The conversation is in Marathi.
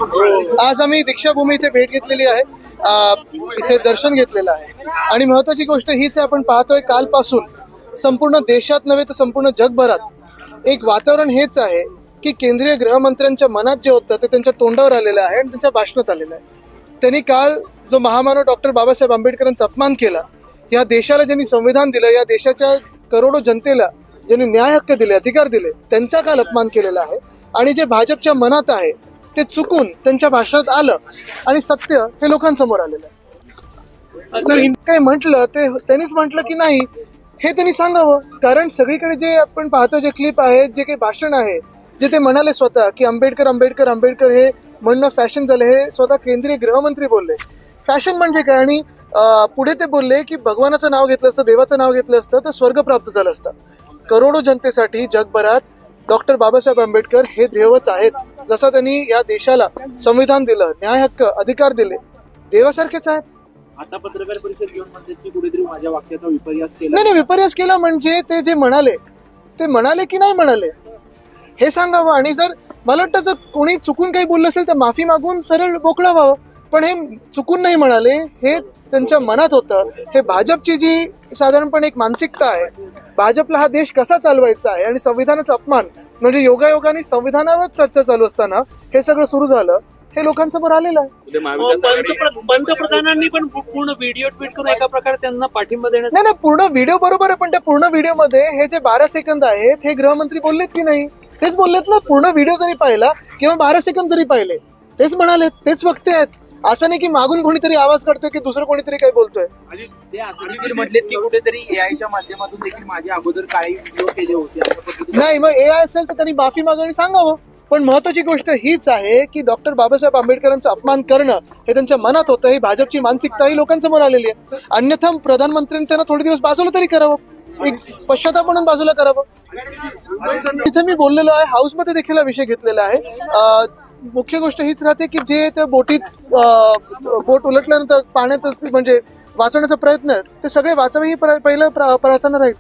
आज आम्ही दीक्षाभूमी इथे भेट घेतलेली आहे. इथे दर्शन घेतलेलं आहे आणि महत्वाची गोष्ट हीच आहे, आपण पाहतोय कालपासून संपूर्ण देशात नव्हे तर संपूर्ण जगभरात एक वातावरण हेच आहे की केंद्रीय गृहमंत्र्यांच्या मनात जे होतं ते त्यांच्या तोंडावर आलेलं आहे आणि त्यांच्या भाषणात आलेलं आहे. त्यांनी काल जो महामानव डॉक्टर बाबासाहेब आंबेडकरांचा अपमान केला, या देशाला ज्यांनी संविधान दिलं, या देशाच्या करोडो जनतेला ज्यांनी न्याय हक्क दिले, अधिकार दिले, त्यांचा काल अपमान केलेला आहे. आणि जे भाजपच्या मनात आहे ते चुकून त्यांच्या भाषणात आलं आणि सत्य हे लोकांसमोर आलेलं आहे. जर काही म्हटलं ते त्यांनीच म्हटलं की नाही हे त्यांनी सांगावं, कारण सगळीकडे जे आपण पाहतो, जे क्लिप आहेत, जे काही भाषण आहे, जे ते म्हणाले स्वतः की आंबेडकर आंबेडकर आंबेडकर हे म्हणणं फॅशन झालं, हे स्वतः केंद्रीय गृहमंत्री बोलले. फॅशन म्हणजे काय? आणि पुढे ते बोलले की भगवानाचं नाव घेतलं असतं, देवाचं नाव घेतलं असतं तर स्वर्ग प्राप्त झालं असतं. करोडो जनतेसाठी जगभरात डॉक्टर बाबासाहेब आंबेडकर हे देवच आहेत. जसं त्यांनी या देशाला संविधान दिलं, न्याय हक्क, अधिकार दिले, देवासारखेच आहेत. आता पत्रकार परिषद घेऊन म्हणतात की कुठेतरी माझ्या वाक्याचा विपर्यास केला. नाही, विपर्यास केला म्हणजे ते जे म्हणाले ते म्हणाले की नाही म्हणाले हे सांगावं. आणि जर मला वाटतं जर कोणी चुकून काही बोललं असेल तर माफी मागून सरळ मोकळं व्हावं. पण हे चुकून नाही म्हणाले, हे त्यांच्या मनात होतं. हे भाजपची जी साधारणपणे एक मानसिकता आहे, भाजपला हा देश कसा चालवायचा आहे आणि संविधानाचा अपमान म्हणजे योगायोगाने संविधानावर चर्चा चालू असताना हे सगळं सुरू झालं, हे लोकांसमोर आलेलं आहे. पंतप्रधानांनी पण पूर्ण व्हिडिओ ट्विट करून एका प्रकारे त्यांना पाठिंबा देण्यात. नाही, पूर्ण व्हिडिओ बरोबर आहे, पण त्या पूर्ण व्हिडिओमध्ये हे जे 12 सेकंद आहेत हे गृहमंत्री बोललेत की नाही? तेच बोललेत ना. पूर्ण व्हिडिओ जरी पाहिला किंवा 12 सेकंद जरी पाहिले तेच म्हणाले, तेच वक्ते आहेत. असं नाही की मागून कोणीतरी आवाज करतोय की दुसरं कोणीतरी काही बोलतोय. ते असं देखील म्हटलेत की कुठेतरी एआयच्या माध्यमातून देखील माझ्या अगोदर काही व्हिडिओ केले होते. नाही, मग एआय असेल तर त्यांनी माफी मागणी सांगावं. पण महत्वाची गोष्ट हीच आहे की डॉक्टर बाबासाहेब आंबेडकरांचा अपमान करणं हे त्यांच्या मनात होतं. ही भाजपची मानसिकता ही लोकांसमोर आलेली आहे. अन्यथा प्रधानमंत्र्यांनी त्यांना थोडे दिवस बाजूला तरी करावं, एक पश्चाताप म्हणून बाजूला करावं. तिथे मी बोललेलो आहे, हाऊसमध्ये देखील हा विषय घेतलेला आहे. मुख्य गोष्ट हीच राहते की जे त्या बोटीत बोट उलटल्यानंतर पाण्यात म्हणजे वाचवण्याचा प्रयत्न आहे, ते सगळे वाचावे ही पहिलं प्रार्थना राहील.